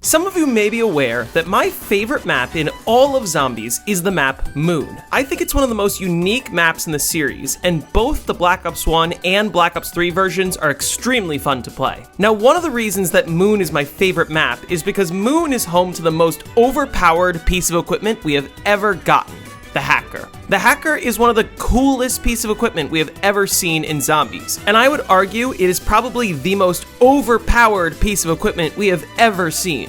Some of you may be aware that my favorite map in all of Zombies is the map Moon. I think it's one of the most unique maps in the series, and both the Black Ops 1 and Black Ops 3 versions are extremely fun to play. Now, one of the reasons that Moon is my favorite map is because Moon is home to the most overpowered piece of equipment we have ever gotten. The Hacker. The Hacker is one of the coolest piece of equipment we have ever seen in Zombies, and I would argue it is probably the most overpowered piece of equipment we have ever seen.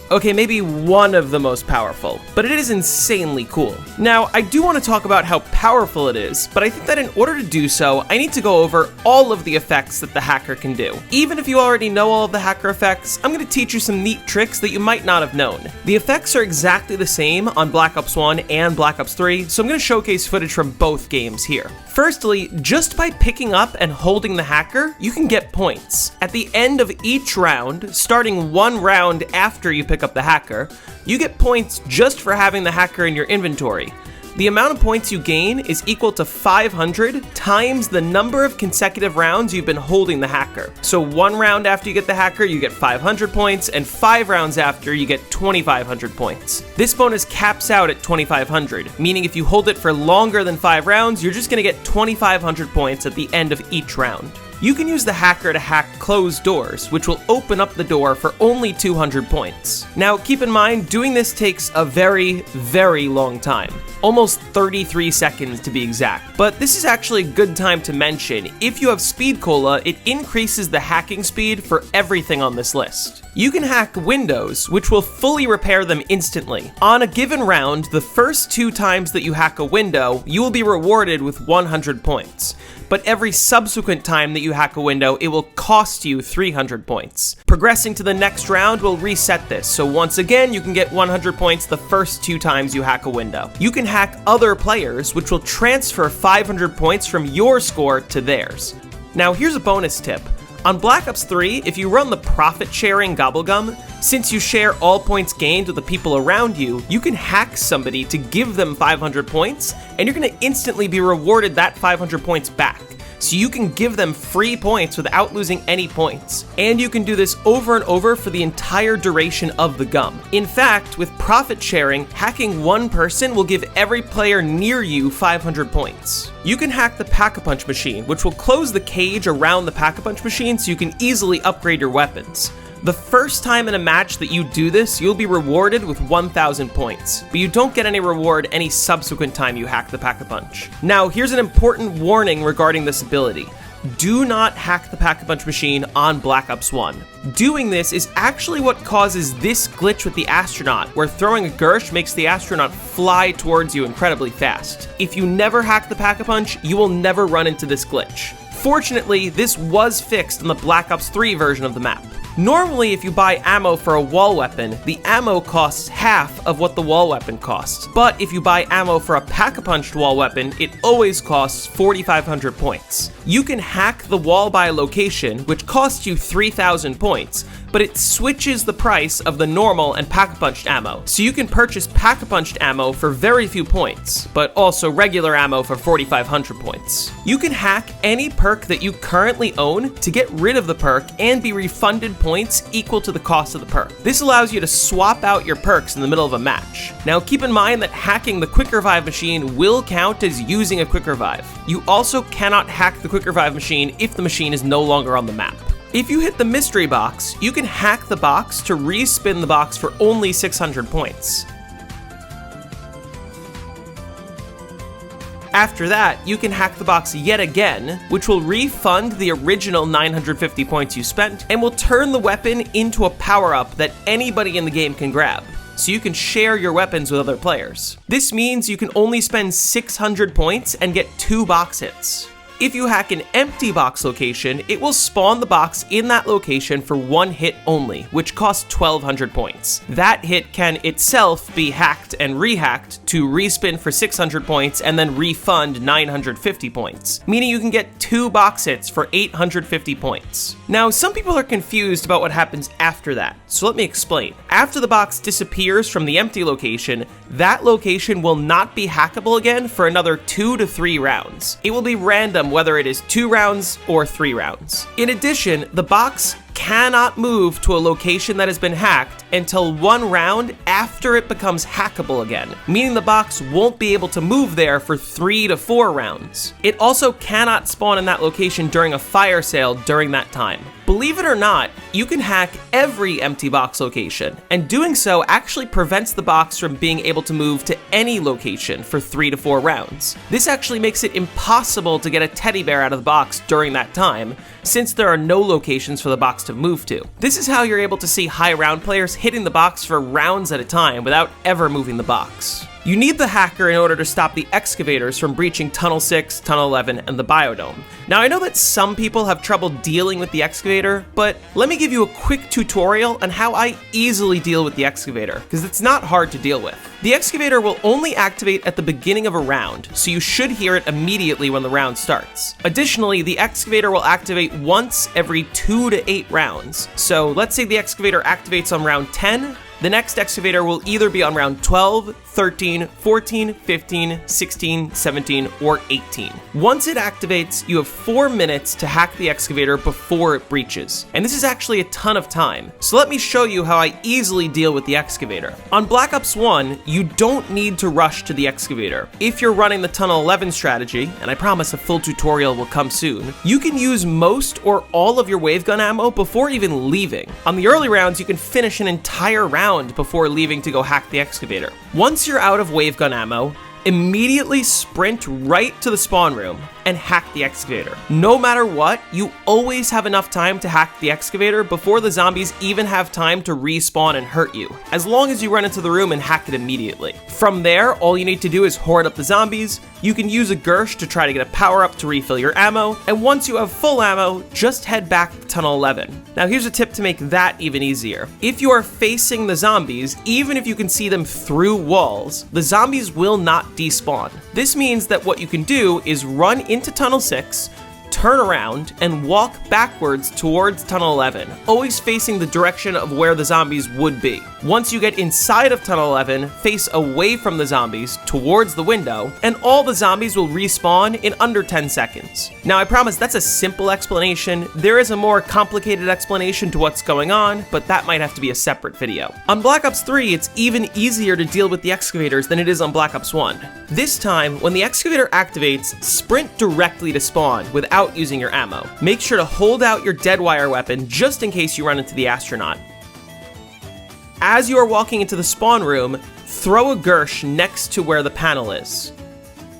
Okay, maybe one of the most powerful, but it is insanely cool. Now, I do want to talk about how powerful it is, but I think that in order to do so, I need to go over all of the effects that the Hacker can do. Even if you already know all of the Hacker effects, I'm going to teach you some neat tricks that you might not have known. The effects are exactly the same on Black Ops 1 and Black Ops 3, so I'm going to showcase footage from both games here. Firstly, just by picking up and holding the Hacker, you can get points. At the end of each round, starting one round after you pick up the Hacker, you get points just for having the Hacker in your inventory. The amount of points you gain is equal to 500 times the number of consecutive rounds you've been holding the Hacker. So one round after you get the Hacker, you get 500 points, and 5 rounds after, you get 2,500 points. This bonus caps out at 2,500, meaning if you hold it for longer than 5 rounds, you're just going to get 2,500 points at the end of each round. You can use the Hacker to hack closed doors, which will open up the door for only 200 points. Now, keep in mind, doing this takes a very, very long time. Almost 33 seconds to be exact. But this is actually a good time to mention, if you have Speed Cola, it increases the hacking speed for everything on this list. You can hack windows, which will fully repair them instantly. On a given round, the first 2 times that you hack a window, you will be rewarded with 100 points. But every subsequent time that you hack a window, it will cost you 300 points. Progressing to the next round will reset this, so once again, you can get 100 points the first 2 times you hack a window. You can hack other players, which will transfer 500 points from your score to theirs. Now, here's a bonus tip. On Black Ops 3, if you run the profit-sharing Gobblegum, since you share all points gained with the people around you, you can hack somebody to give them 500 points, and you're going to instantly be rewarded that 500 points back. So you can give them free points without losing any points. And you can do this over and over for the entire duration of the gum. In fact, with profit sharing, hacking one person will give every player near you 500 points. You can hack the Pack-a-Punch machine, which will close the cage around the Pack-a-Punch machine so you can easily upgrade your weapons. The first time in a match that you do this, you'll be rewarded with 1,000 points, but you don't get any reward any subsequent time you hack the Pack-a-Punch. Now, here's an important warning regarding this ability. Do not hack the Pack-a-Punch machine on Black Ops 1. Doing this is actually what causes this glitch with the astronaut, where throwing a Gersh makes the astronaut fly towards you incredibly fast. If you never hack the Pack-a-Punch, you will never run into this glitch. Fortunately, this was fixed in the Black Ops 3 version of the map. Normally, if you buy ammo for a wall weapon, the ammo costs half of what the wall weapon costs. But if you buy ammo for a Pack-a-Punched wall weapon, it always costs 4,500 points. You can hack the Wallbuy location, which costs you 3,000 points, but it switches the price of the normal and Pack-a-Punched ammo. So you can purchase Pack-a-Punched ammo for very few points, but also regular ammo for 4,500 points. You can hack any perk that you currently own to get rid of the perk and be refunded points equal to the cost of the perk. This allows you to swap out your perks in the middle of a match. Now, keep in mind that hacking the Quick Revive machine will count as using a Quick Revive. You also cannot hack the Quick Revive machine if the machine is no longer on the map. If you hit the mystery box, you can hack the box to respin the box for only 600 points. After that, you can hack the box yet again, which will refund the original 950 points you spent, and will turn the weapon into a power-up that anybody in the game can grab. So you can share your weapons with other players. This means you can only spend 600 points and get 2 box hits. If you hack an empty box location, it will spawn the box in that location for 1 hit only, which costs 1,200 points. That hit can itself be hacked and rehacked to respin for 600 points and then refund 950 points, meaning you can get 2 box hits for 850 points. Now, some people are confused about what happens after that, so let me explain. After the box disappears from the empty location, that location will not be hackable again for another 2 to 3 rounds. It will be random whether it is 2 rounds or 3 rounds. In addition, the box cannot move to a location that has been hacked until 1 round after it becomes hackable again, meaning the box won't be able to move there for 3 to 4 rounds. It also cannot spawn in that location during a fire sale during that time. Believe it or not, you can hack every empty box location, and doing so actually prevents the box from being able to move to any location for 3 to 4 rounds. This actually makes it impossible to get a teddy bear out of the box during that time, since there are no locations for the box to move to. This is how you're able to see high round players hitting the box for rounds at a time without ever moving the box. You need the hacker in order to stop the excavators from breaching Tunnel 6, Tunnel 11, and the Biodome. Now, I know that some people have trouble dealing with the excavator, but let me give you a quick tutorial on how I easily deal with the excavator, because it's not hard to deal with. The excavator will only activate at the beginning of a round, so you should hear it immediately when the round starts. Additionally, the excavator will activate once every 2 to 8 rounds. So let's say the excavator activates on round 10, the next excavator will either be on round 12, 13, 14, 15, 16, 17, or 18. Once it activates, you have 4 minutes to hack the excavator before it breaches. And this is actually a ton of time. So let me show you how I easily deal with the excavator. On Black Ops 1, you don't need to rush to the excavator. If you're running the Tunnel 11 strategy, and I promise a full tutorial will come soon, you can use most or all of your wave gun ammo before even leaving. On the early rounds, you can finish an entire round before leaving to go hack the excavator. Once you're out of wave gun ammo, immediately sprint right to the spawn room and hack the excavator. No matter what, you always have enough time to hack the excavator before the zombies even have time to respawn and hurt you, as long as you run into the room and hack it immediately. From there, all you need to do is hoard up the zombies. You can use a Gersh to try to get a power-up to refill your ammo, and once you have full ammo, just head back to Tunnel 11. Now here's a tip to make that even easier. If you are facing the zombies, even if you can see them through walls, the zombies will not despawn. This means that what you can do is run into Tunnel 6, turn around, and walk backwards towards Tunnel 11, always facing the direction of where the zombies would be. Once you get inside of Tunnel 11, face away from the zombies towards the window, and all the zombies will respawn in under 10 seconds. Now, I promise that's a simple explanation. There is a more complicated explanation to what's going on, but that might have to be a separate video. On Black Ops 3, it's even easier to deal with the excavators than it is on Black Ops 1. This time, when the excavator activates, sprint directly to spawn without using your ammo. Make sure to hold out your dead wire weapon just in case you run into the astronaut. As you are walking into the spawn room, throw a Gersh next to where the panel is.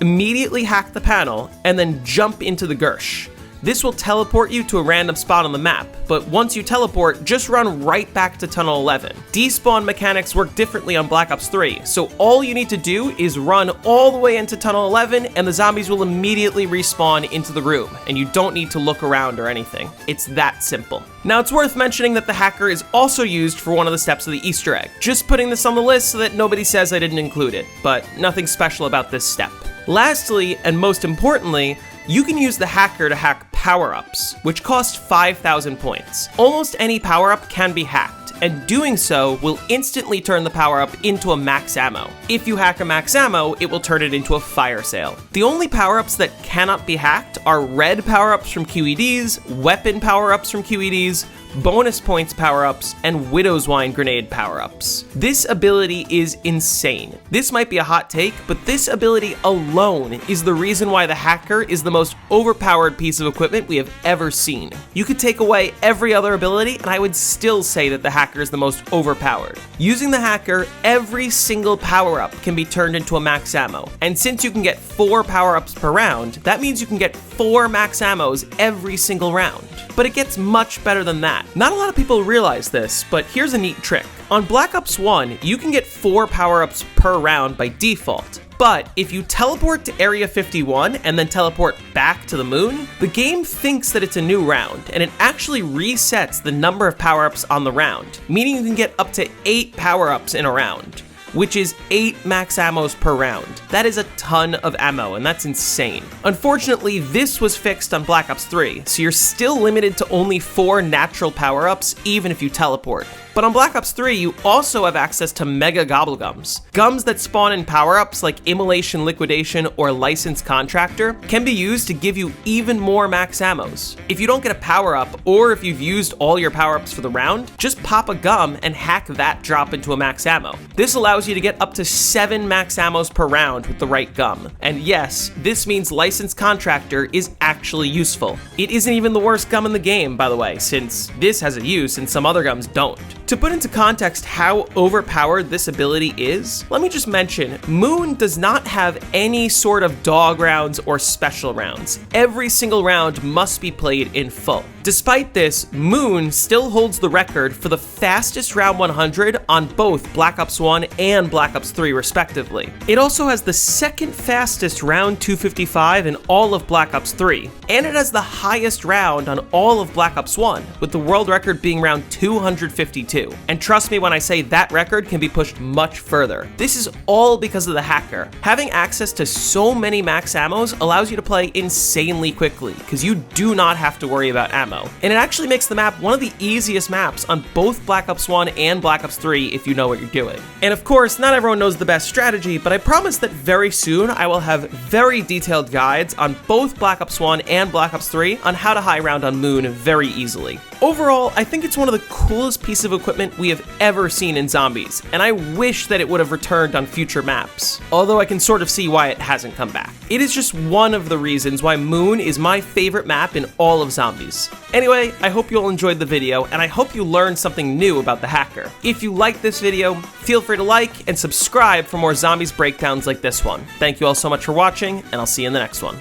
Immediately hack the panel and then jump into the Gersh. This will teleport you to a random spot on the map, but once you teleport, just run right back to Tunnel 11. Despawn mechanics work differently on Black Ops 3, so all you need to do is run all the way into Tunnel 11 and the zombies will immediately respawn into the room, and you don't need to look around or anything. It's that simple. Now, it's worth mentioning that the hacker is also used for one of the steps of the Easter egg. Just putting this on the list so that nobody says I didn't include it, but nothing special about this step. Lastly, and most importantly, you can use the hacker to hack power-ups, which cost 5,000 points. Almost any power-up can be hacked, and doing so will instantly turn the power-up into a max ammo. If you hack a max ammo, it will turn it into a fire sale. The only power-ups that cannot be hacked are red power-ups from QEDs, weapon power-ups from QEDs, bonus points power-ups, and Widow's Wine grenade power-ups. This ability is insane. This might be a hot take, but this ability alone is the reason why the hacker is the most overpowered piece of equipment we have ever seen. You could take away every other ability, and I would still say that the hacker is the most overpowered. Using the hacker, every single power-up can be turned into a max ammo, and since you can get 4 power-ups per round, that means you can get 4 max ammos every single round. But it gets much better than that. Not a lot of people realize this, but here's a neat trick. On Black Ops 1, you can get 4 power-ups per round by default. But if you teleport to Area 51 and then teleport back to the moon, the game thinks that it's a new round, and it actually resets the number of power-ups on the round, meaning you can get up to 8 power-ups in a round, which is 8 max ammos per round. That is a ton of ammo, and that's insane. Unfortunately, this was fixed on Black Ops 3, so you're still limited to only 4 natural power-ups even if you teleport. But on Black Ops 3, you also have access to Mega Gobblegums. Gums that spawn in power-ups like Immolation Liquidation or Licensed Contractor can be used to give you even more max ammos. If you don't get a power-up, or if you've used all your power-ups for the round, just pop a gum and hack that drop into a max ammo. This allows you to get up to 7 max ammos per round with the right gum. And yes, this means Licensed Contractor is actually useful. It isn't even the worst gum in the game, by the way, since this has a use and some other gums don't. To put into context how overpowered this ability is, let me just mention, Moon does not have any sort of dog rounds or special rounds. Every single round must be played in full. Despite this, Moon still holds the record for the fastest round 100 on both Black Ops 1 and Black Ops 3 respectively. It also has the second fastest round 255 in all of Black Ops 3, and it has the highest round on all of Black Ops 1, with the world record being round 252. And trust me when I say that record can be pushed much further. This is all because of the hacker. Having access to so many max ammos allows you to play insanely quickly, because you do not have to worry about ammo. And it actually makes the map one of the easiest maps on both Black Ops 1 and Black Ops 3 if you know what you're doing. And of course, not everyone knows the best strategy, but I promise that very soon I will have very detailed guides on both Black Ops 1 and Black Ops 3 on how to high round on Moon very easily. Overall, I think it's one of the coolest pieces of equipment we have ever seen in Zombies, and I wish that it would have returned on future maps, although I can sort of see why it hasn't come back. It is just one of the reasons why Moon is my favorite map in all of Zombies. Anyway, I hope you all enjoyed the video, and I hope you learned something new about the hacker. If you liked this video, feel free to like and subscribe for more Zombies breakdowns like this one. Thank you all so much for watching, and I'll see you in the next one.